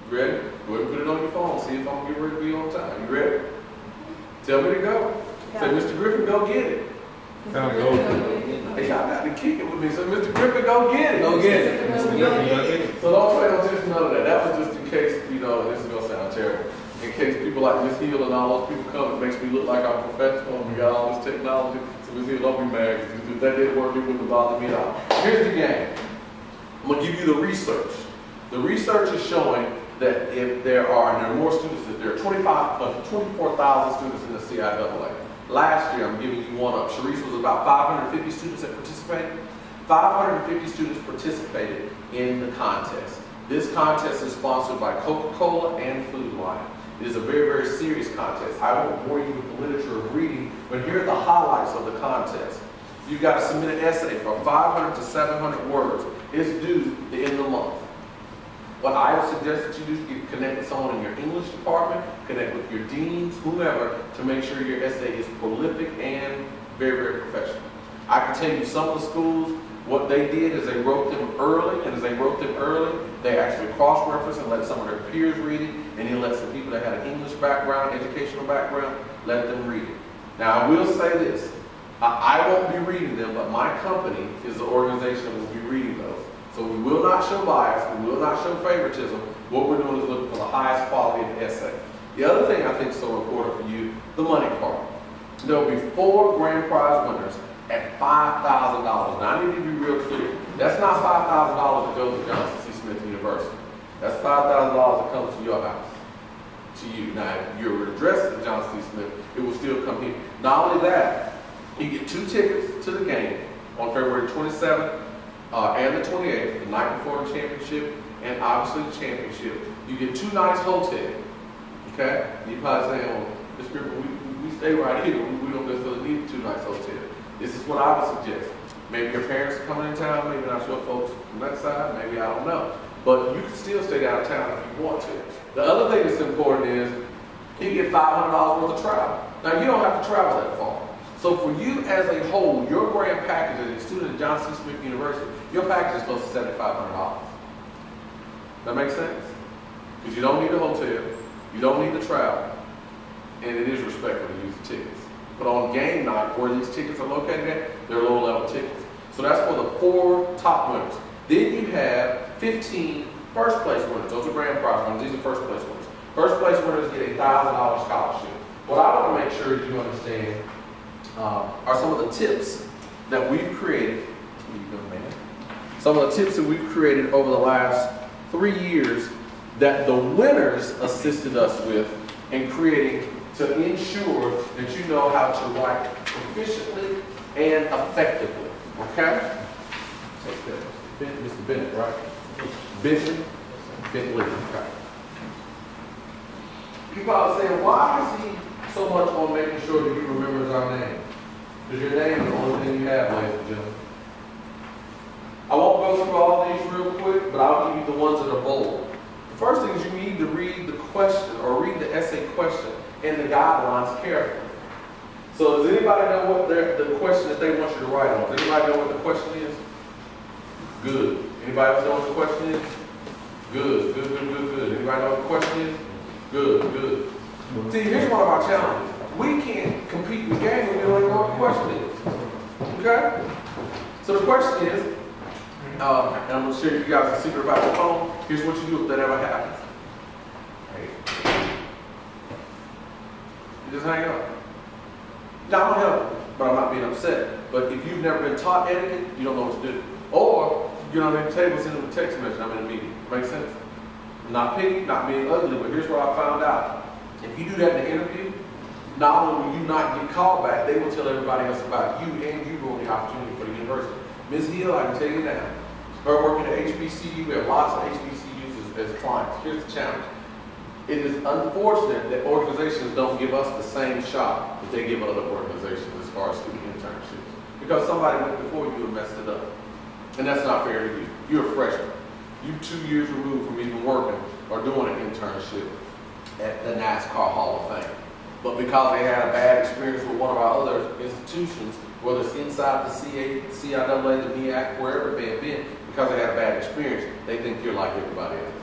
You ready? Go ahead and put it on your phone. See if I'm getting ready to be on time. You ready? Tell me to go. Yeah. Say, Mr. Griffin, go get it. Hey, y'all got to kick it with me. So, Mr. Griffin, go get it. Go get it. Mr. Griffin, go get it. So don't pay no attention to none of that. That was just in case, you know, this is going to sound terrible. In case people like Miss Hill and all those people come, it makes me look like I'm professional and we got all this technology. So Miss Hill, don't be mad. If that didn't work, it wouldn't bother me at all. Here's the game. I'm going to give you the research. The research is showing that if there are, and there are more students, that there are 24,000 students in the CIAA. Last year, I'm giving you one up. Sharice was about 550 students that participated. 550 students participated in the contest. This contest is sponsored by Coca-Cola and Food Line. It is a very, very serious contest. I won't bore you with the literature of reading, but here are the highlights of the contest. You've got to submit an essay from 500 to 700 words. It's due the end of the month. What I would suggest that you do is connect with someone in your English department, connect with your deans, whomever, to make sure your essay is prolific and very, very professional. I can tell you some of the schools, what they did is they wrote them early, and as they wrote them early, they actually cross-referenced and let some of their peers read it, and then let some people that had an English background, educational background, let them read it. Now, I will say this. I won't be reading them, but my company is the organization that will be reading those. So we will not show bias, we will not show favoritism. What we're doing is looking for the highest quality of the essay. The other thing I think is so important for you, the money part. There will be 4 grand prize winners at $5,000. Now I need to be real clear. That's not $5,000 that goes to Johnson C. Smith University. That's $5,000 that comes to your house, to you. Now if you're addressed at Johnson C. Smith, it will still come here. Not only that, you get 2 tickets to the game on February 27th and the 28th, the night before the championship, and obviously the championship. You get 2 nights hotel. Okay? You probably say, well, Ms. Griffin, we stay right here. We don't necessarily need 2 nights hotel. This is what I would suggest. Maybe your parents are coming in town, maybe not your folks from that side, maybe I don't know. But you can still stay downtown if you want to. The other thing that's important is you get $500 worth of travel. Now you don't have to travel that far. So for you as a whole, your grant package as a student at Johnson C. Smith University, your package is close to $7,500. That makes sense? Because you don't need a hotel, you don't need the travel, and it is respectful to use the tickets. But on game night, where these tickets are located at, they're low-level tickets. So that's for the 4 top winners. Then you have 15 first-place winners. Those are grand prize winners. These are first-place winners. First-place winners get a $1,000 scholarship. What I want to make sure you understand are some of the tips that we've created. Some of the tips that we've created over the last 3 years that the winners assisted us with in creating to ensure that you know how to write proficiently and effectively. Okay? Take that. Mr. Bennett, right? Bentley. Okay. People are saying, why is he so much on making sure that he remembers our name? Because your name is the only thing you have, ladies and gentlemen. I won't go through all these real quick, but I'll give you the ones that are bold. The first thing is you need to read the question or read the essay question and the guidelines carefully. So does anybody know what the question that they want you to write on? Does anybody know what the question is? Good. Anybody else know what the question is? Good. Anybody know what the question is? Good. See, here's one of our challenges. We can't compete in the game when we don't even know what the question is. Okay? So the question is, and I'm going to share with you guys a secret about the phone. Here's what you do if that ever happens. You just hang up. Now, I'm going to help you, but I'm not being upset. But if you've never been taught etiquette, you don't know what to do. Or, you know, at the table, send them a text message, I'm in a meeting. Make sense? I'm not picky, not being ugly, but here's what I found out. If you do that in the interview, not only will you not get called back, they will tell everybody else about you, and you ruin the opportunity for the university. Ms. Hill, I can tell you now, her working at HBCU, we have lots of HBCUs as clients. Here's the challenge. It is unfortunate that organizations don't give us the same shot that they give other organizations as far as student internships. Because somebody went before you and messed it up. And that's not fair to you. You're a freshman. You're 2 years removed from even working or doing an internship at the NASCAR Hall of Fame. But because they had a bad experience with one of our other institutions, whether it's inside the CIAA, the MEAC, wherever it may have been, because they had a bad experience, they think you're like everybody else.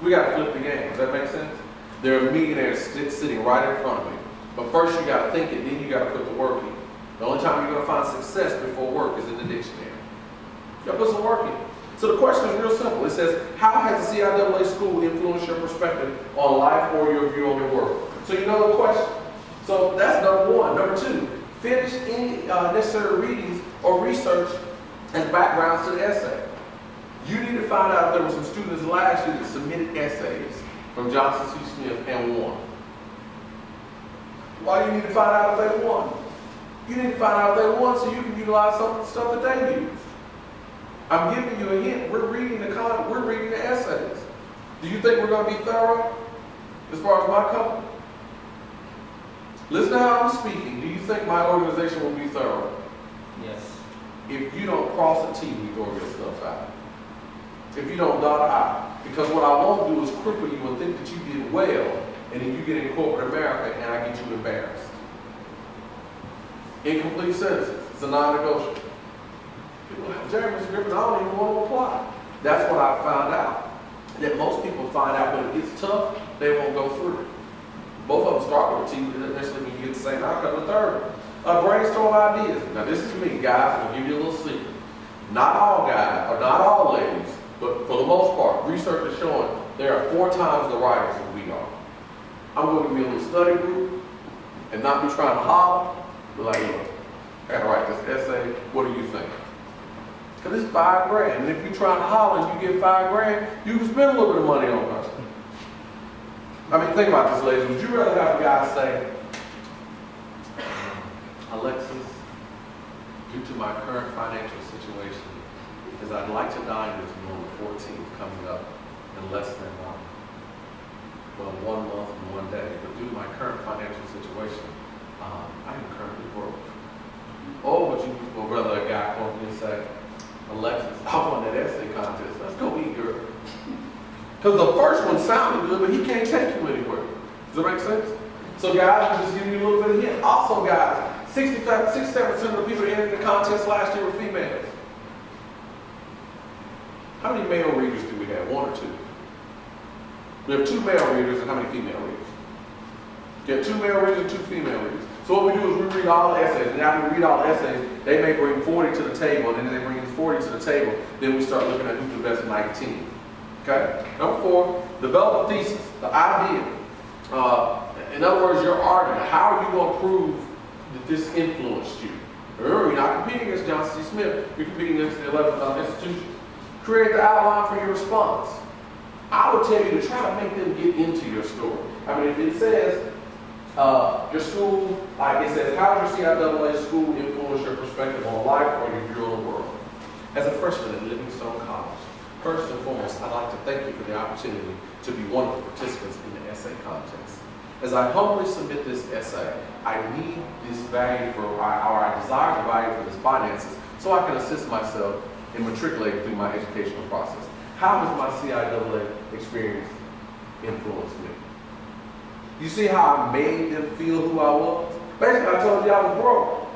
We got to flip the game. Does that make sense? There are millionaires sitting right in front of me. But first you got to think it, then you got to put the work in. The only time you're going to find success before work is in the dictionary. You got to put some work in. So the question is real simple. It says, how has the CIAA school influenced your perspective on life or your view on the world? So you know the question. So that's number one. Number two, finish any necessary readings or research as backgrounds to the essay. You need to find out if there were some students last year that submitted essays from Johnson C. Smith and won. Why do you need to find out if they won? You need to find out if they won so you can utilize some of the stuff that they used. I'm giving you a hint. We're reading the essays. Do you think we're going to be thorough as far as my company? Listen to how I'm speaking. Do you think my organization will be thorough? Yes. If you don't cross a T, we throw your stuff out. If you don't dot an I. Because what I won't do is cripple you and think that you did well, and then you get in corporate America and I get you embarrassed. Incomplete sentences. It's a non-negotiable. People have, Jerry, Mr. Griffin, I don't even want to apply. That's what I found out. That most people find out when it gets tough, they won't go through. Both of them start with a T, but doesn't necessarily mean you get the same outcome. The third one, brainstorm ideas. Now this is me, guys. I'm going to give you a little secret. Not all guys, or not all ladies, but for the most part, research is showing there are 4 times the writers than we are. I'm going to be a little study group and not be trying to holler. Be like, look, I got to write this essay. What do you think? Because it's $5 grand. And if you're trying to holler and you get $5 grand, you can spend a little bit of money on us. I mean, think about this, ladies. Would you rather have a guy say, Alexis, due to my current financial situation, is I'd like to dine with you on the 14th coming up in less than 1 month and 1 day. But due to my current financial situation, I am currently broke. Or would you rather a guy come up and say, Alexis, I won that essay contest. Let's go eat, girl. Because the first one sounded good, but he can't take you anywhere. Does that make sense? So guys, I'm just giving you a little bit of hint. Also guys, 67% of the people that entered the contest last year were females. How many male readers do we have? 1 or 2? We have 2 male readers and how many female readers? You have 2 male readers and 2 female readers. So what we do is we read all the essays, and after we read all the essays, they may bring 40 to the table, and then they bring 40 to the table. Then we start looking at who's the best 19. Okay? Number 4, develop a thesis, the idea. In other words, your argument. How are you going to prove that this influenced you? Remember, you're not competing against Johnson C. Smith. You're competing against the 11th institution. Create the outline for your response. I would tell you to try to make them get into your story. I mean, if it says, your school, like it says, how does your CIAA school influence your perspective on life or your view on the world? As a freshman at Livingstone College, first and foremost, I'd like to thank you for the opportunity to be one of the participants in the essay contest. As I humbly submit this essay, I need this value for, or I desire the value for this finances so I can assist myself in matriculating through my educational process. How has my CIAA experience influenced me? You see how I made them feel who I was? Basically, I told you I was broke.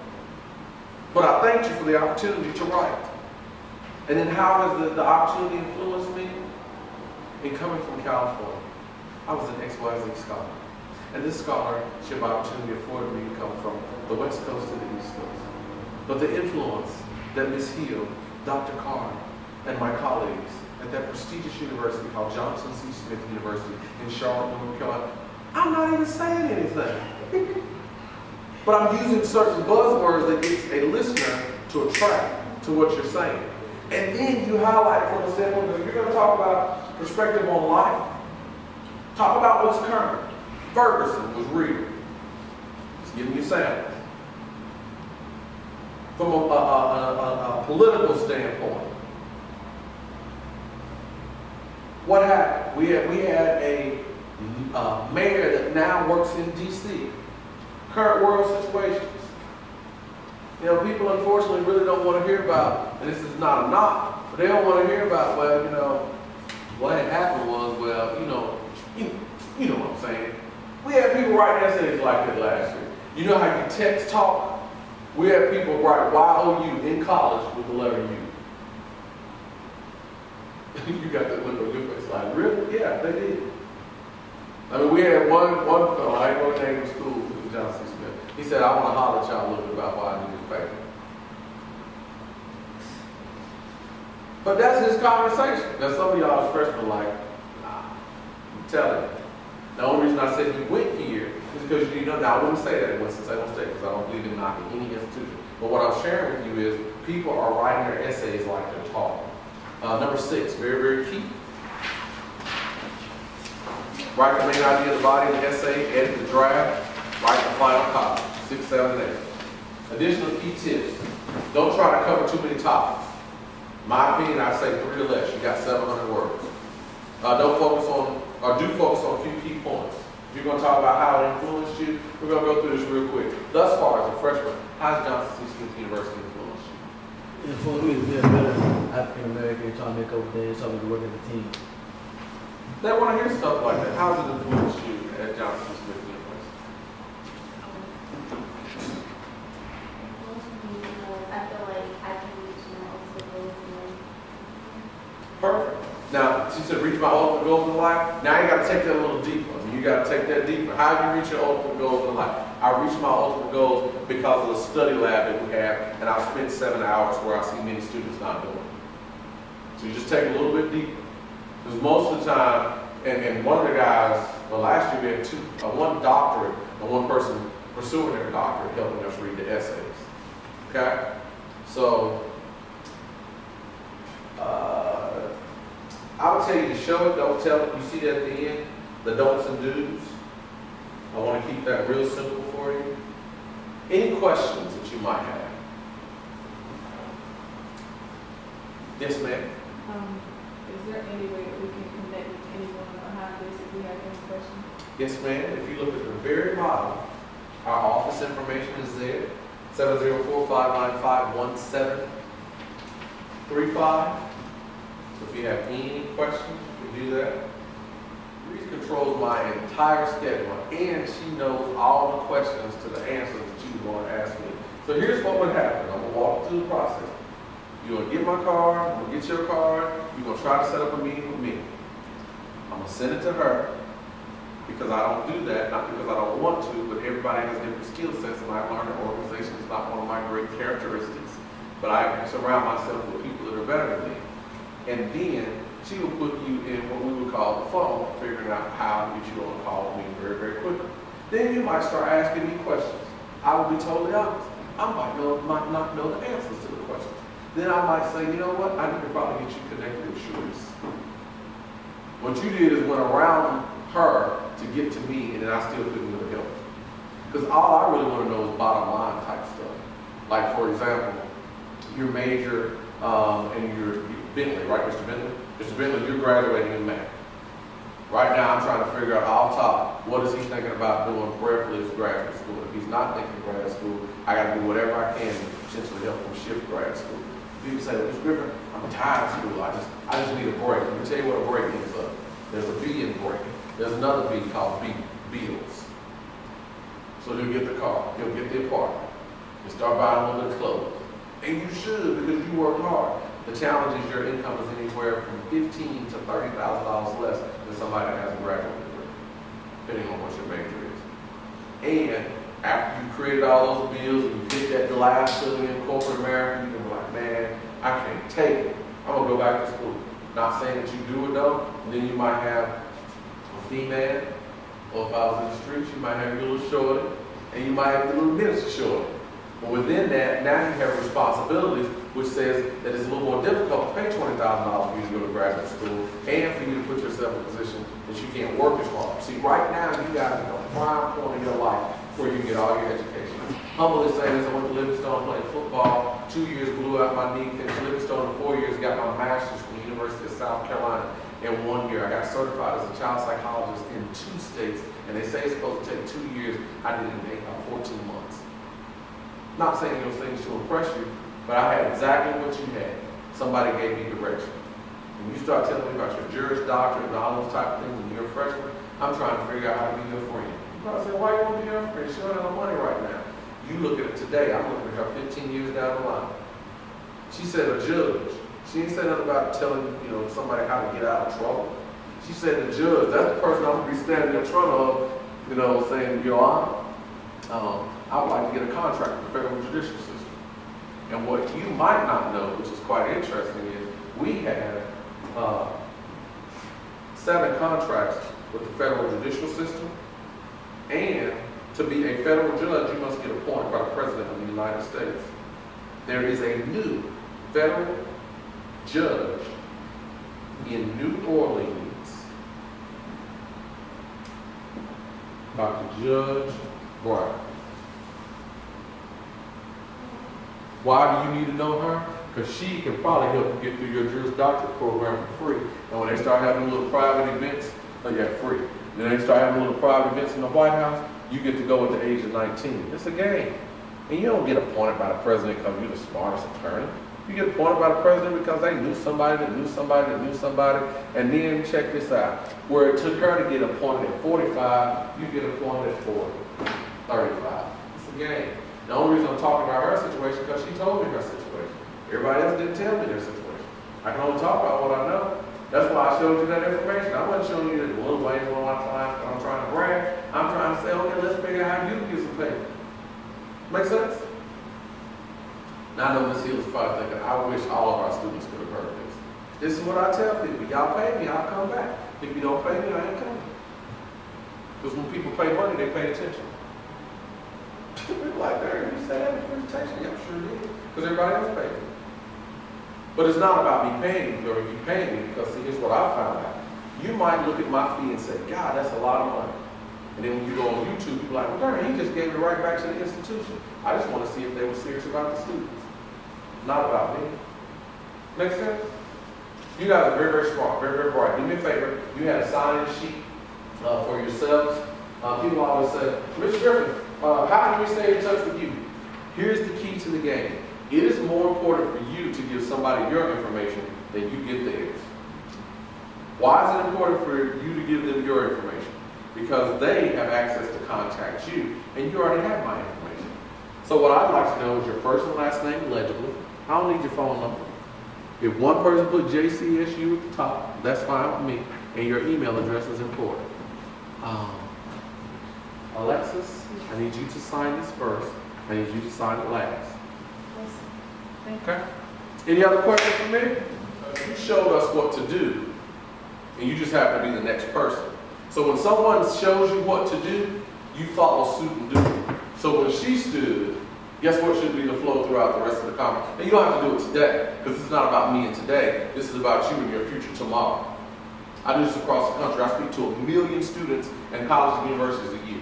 But I thanked you for the opportunity to write. And then how has the opportunity influenced me? In coming from California, I was an XYZ scholar. And this scholarship opportunity afforded me to come from the West Coast to the East Coast. But the influence that Ms. Hill, Dr. Carr, and my colleagues at that prestigious university called Johnson C. Smith University in Charlotte, North Carolina, I'm not even saying anything. But I'm using certain buzzwords that gets a listener to attract to what you're saying. And then you highlight it from a standpoint of, if you're going to talk about perspective on life, talk about what's current. Ferguson was real. Just giving you samples. From a political standpoint, what happened? We had a mayor that now works in D.C. Current world situations. You know, people unfortunately really don't want to hear about, and this is not a knock, but they don't want to hear about, well, you know, what had happened was, well, you know what I'm saying. We had people write essays like that last year. You know how you text talk? We had people write Y-O-U in college with the letter U. You got that look on your face like, really? Yeah, they did. I mean, we had one fellow, I ain't gonna name him school, John C. Smith. He said, I want to holler at y'all a little bit about why I do this paper. But that's his conversation. Now some of y'all as freshmen are like, nah, I'm telling you. The only reason I said he went here is because you know, now I wouldn't say that at Winston-Salem State because I don't believe in knocking any institution. But what I'm sharing with you is people are writing their essays like they're taught. Number 6, very, very key. Write the main idea of the body of the essay, edit the draft, write the final copy. 6, 7, and 8. Additional key tips. Don't try to cover too many topics. My opinion, I'd say 3 or less. You got 700 words. Don't focus on, or do focus on a few key points. If you're going to talk about how it influenced you, we're going to go through this real quick. Thus far, as a freshman, how has Johnson C. Smith University influenced you? It influenced me to be a better African American, trying to make over things, trying to work as a team. They want to hear stuff like that. How has it influenced you at Johnson C. Smith University? I feel like I can reach my ultimate goals in life. Perfect. Now, she said, reach my ultimate goals in life. Now you got to take that a little deeper. I mean, you got to take that deeper. How do you reach your ultimate goals in life? I reach my ultimate goals because of the study lab that we have, and I've spent 7 hours where I see many students not doing it. So you just take it a little bit deeper. Because most of the time, and one of the guys, well, last year we had one doctorate and one person pursuing their doctorate helping us read the essays. Okay? So, I would tell you to show it, don't tell it. You see that at the end, the don'ts and do's. I want to keep that real simple for you. Any questions that you might have? Yes, ma'am. Is there any way that we can connect with anyone behind this if we have any questions? Yes, ma'am. If you look at the very bottom, our office information is there. 704-595-1735. So if you have any questions, you can do that. Reese controls my entire schedule, and she knows all the questions to the answers that you want to ask me. So here's what would happen. I'm going to walk through the process. You're going to get my card, I'm going to get your card, you're going to try to set up a meeting with me. I'm going to send it to her because I don't do that, not because I don't want to, but everybody has different skill sets, and I've learned that organization is not one of my great characteristics. But I surround myself with people that are better than me. And then she will put you in what we would call the funnel, figuring out how to get you on a call with me very, very quickly. Then you might start asking me questions. I will be totally honest. I might not know the answers to the questions. Then I might say, you know what, I need to probably get you connected with Sharice. What you did is went around her to get to me, and then I still couldn't really help. Because all I really want to know is bottom line type stuff. Like, for example, your major and your Bentley, right, Mr. Bentley? Mr. Bentley, you're graduating in May. Right now, I'm trying to figure out off top, what is he thinking about doing prayerfully as graduate school? If he's not thinking grad school, I got to do whatever I can to potentially help him shift grad school. People say, well, Mr. Griffin, I'm tired of school. I just need a break. Let me tell you what a break is. There's a B in break. There's another B called bills. So he'll get the car, he'll get the apartment, he'll start buying a little bit of clothes. And you should, because you work hard. The challenge is your income is anywhere from $15,000 to $30,000 less than somebody that has a graduate degree, depending on what your major is. And after you've created all those bills and you get that last billion in corporate America, you can be like, man, I can't take it. I'm going to go back to school. Not saying that you do it though. And then you might have a female, or if I was in the streets, you might have your little shorty, and you might have the little minister shorty. But within that, now you have responsibilities, which says that it's a little more difficult to pay $20,000 for you to go to graduate school and for you to put yourself in a position that you can't work as hard. See, right now, you got a prime point in your life where you get all your education. Humbly saying this, I went to Livingstone, played football, 2 years, blew out my knee, finished Livingstone in 4 years, got my master's from the University of South Carolina in 1 year. I got certified as a child psychologist in 2 states, and they say it's supposed to take 2 years. I did it in 14 months. Not saying those things to impress you, but I had exactly what you had. Somebody gave me direction. When you start telling me about your Juris Doctorate and all those type of things when you're a freshman, I'm trying to figure out how to be your friend. You probably say, why you want to be your friend? She don't have no money right now. You look at it today, I'm looking at her 15 years down the line. She said a judge. She ain't said nothing about telling, you know, somebody how to get out of trouble. She said the judge, that's the person I'm gonna be standing in front of, you know, saying, Your Honor, I would like to get a contract with the federal judicial system. And what you might not know, which is quite interesting, is we had 7 contracts with the federal judicial system, and to be a federal judge, you must get appointed by the President of the United States. There is a new federal judge in New Orleans, Dr. Judge Brown. Why do you need to know her? Because she can probably help you get through your Juris Doctorate program for free. And when they start having little private events, free. Then they start having little private events in the White House, you get to go at the age of 19. It's a game. And you don't get appointed by the president because you're the smartest attorney. You get appointed by the president because they knew somebody that knew somebody that knew somebody. And then check this out. Where it took her to get appointed at 45, you get appointed at 40, 35. It's a game. The only reason I'm talking about her situation is because she told me her situation. Everybody else didn't tell me their situation. I can only talk about what I know. That's why I showed you that information. I wasn't showing you that Lil Wayne's one of my clients, but I'm trying to brag. I'm trying to say, okay, let's figure out how you can get some pay. Make sense? Now I know Ms. Hill is probably thinking, I wish all of our students could have heard this. This is what I tell people. Y'all pay me, I'll come back. If you don't pay me, I ain't coming. Because when people pay money, they pay attention. People like, Barry, you said that in the presentation. Yeah, sure did. Because everybody else paid me. But it's not about me paying you or you paying me, because see, here's what I found out. You might look at my fee and say, God, that's a lot of money. And then when you go on YouTube, you're like, well, darn, he just gave it right back to the institution. I just want to see if they were serious about the students. Not about me. Make sense? You guys are very, very smart, very, very bright. Do me a favor. You had a sign-in sheet for yourselves. People always say, Mr. Griffin, how can we stay in touch with you? Here's the key to the game. It is more important for you to give somebody your information than you give theirs. Why is it important for you to give them your information? Because they have access to contact you, and you already have my information. So what I'd like to know is your first and last name legibly. I don't need your phone number. If one person put JCSU at the top, that's fine with me, and your email address is important. Alexis, I need you to sign this first. I need you to sign it last. Okay? Any other questions for me? You showed us what to do, and you just have to be the next person. So when someone shows you what to do, you follow suit and do it. So when she stood, guess what should be the flow throughout the rest of the conference? And you don't have to do it today, because this is not about me and today. This is about you and your future tomorrow. I do this across the country. I speak to 1 million students in colleges and universities a year.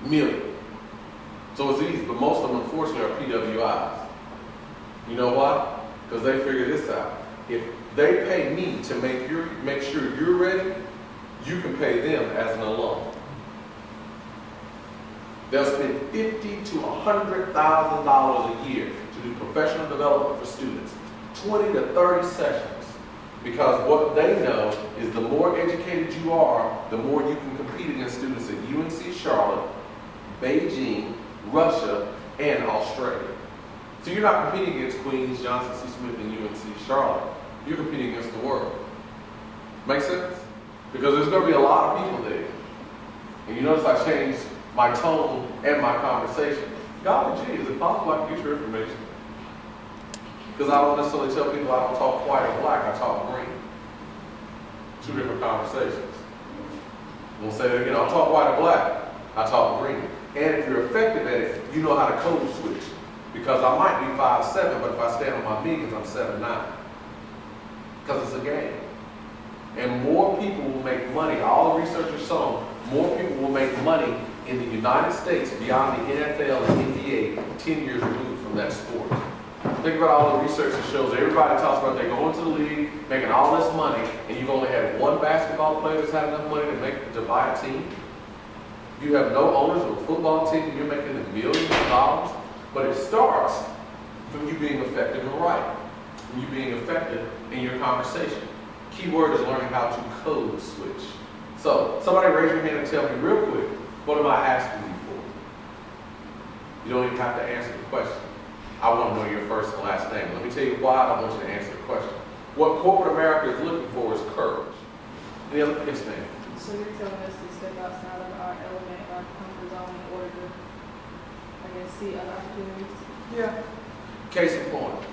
1 million. So it's easy, but most of them, unfortunately, are PWIs. You know why? Because they figure this out. If they pay me to make sure you're ready, you can pay them as an alum. They'll spend $50,000 to $100,000 a year to do professional development for students, 20 to 30 sessions. Because what they know is the more educated you are, the more you can compete against students at UNC Charlotte, Beijing, Russia, and Australia. So you're not competing against Queens, Johnson C. Smith, and UNC Charlotte. You're competing against the world. Make sense? Because there's going to be a lot of people there. And you notice I changed my tone and my conversation. God, gee, is it possible I can get your information? Because I don't necessarily tell people I don't talk white or black, I talk green. 2 different conversations. We'll say that again, I don't talk white or black, I talk green. And if you're effective at it, you know how to code switch. Because I might be 5'7", but if I stand on my millions, I'm 7'9". Because it's a game. And more people will make money. All the research has shown, more people will make money in the United States beyond the NFL and NBA 10 years removed from that sport. Think about all the research that shows everybody talks about they go into the league making all this money, and you've only had one basketball player that's had enough money to buy a team. You have no owners of a football team, and you're making millions of dollars. But it starts from you being effective and right, from you being effective in your conversation. Key word is learning how to code switch. So somebody raise your hand and tell me real quick, what am I asking you for? You don't even have to answer the question. I want to know your first and last name. Let me tell you why I don't want you to answer the the question. What corporate America is looking for is courage. Any other? Yes, ma'am. So you're telling us to step outside of our element, our comfort zone in order to, I guess, see other opportunities? Yeah. Case in point,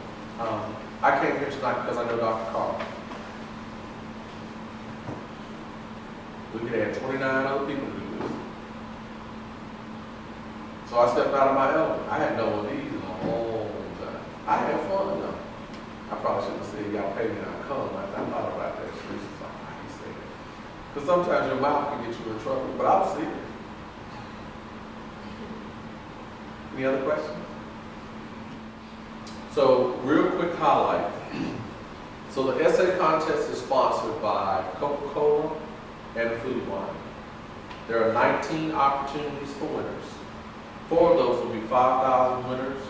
I came here tonight because I know Dr. Carr. We could add 29 other people to do this. So I stepped out of my element. I had no one of these in a long time. I had fun though. I probably shouldn't have said y'all pay me and I'll come. I thought about that. I can say that. Because sometimes your mouth can get you in trouble, but I'll see it. Any other questions? So, real quick highlight. So the essay contest is sponsored by Coca-Cola and the food line. There are 19 opportunities for winners. 4 of those will be $5,000 winners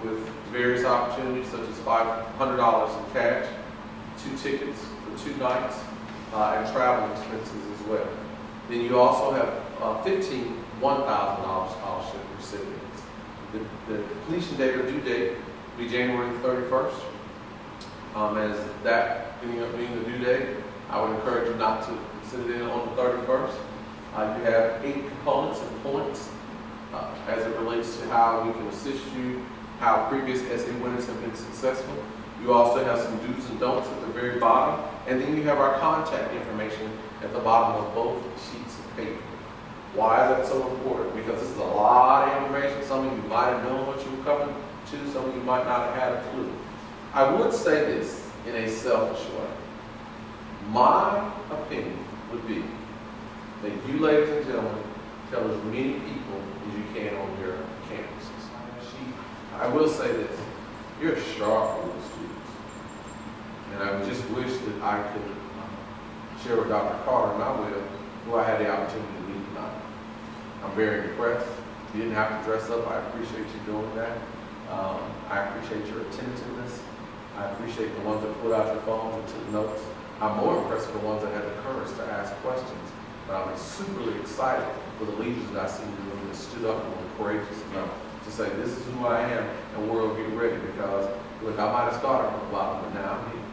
with various opportunities such as $500 in cash, 2 tickets for 2 nights, and travel expenses as well. Then you also have 15 $1,000 scholarship recipients. The completion date or due date will be January 31st. As that being the due date, I would encourage you not to send it in on the 31st. You have 8 components and points as it relates to how we can assist you, how previous essay winners have been successful. You also have some do's and don'ts at the very bottom, and then you have our contact information at the bottom of both sheets of paper. Why is that so important? Because this is a lot of information. Some of you might have known what you were coming to, some of you might not have had a clue. I would say this in a selfish way. My opinion would be that you, ladies and gentlemen, tell as many people as you can on your campuses. I will say this, you're a sharp group of students. And I just wish that I could share with Dr. Carter and I will, who I had the opportunity to meet tonight. I'm very impressed. You didn't have to dress up. I appreciate you doing that. I appreciate your attentiveness. I appreciate the ones that pulled out your phones and took notes. I'm more impressed with the ones that had the courage to ask questions. But I'm superly excited for the leaders that I see in the room that stood up and were courageous enough to say, this is who I am, and we'll get ready because, look, I might have started from the bottom, but now I'm here.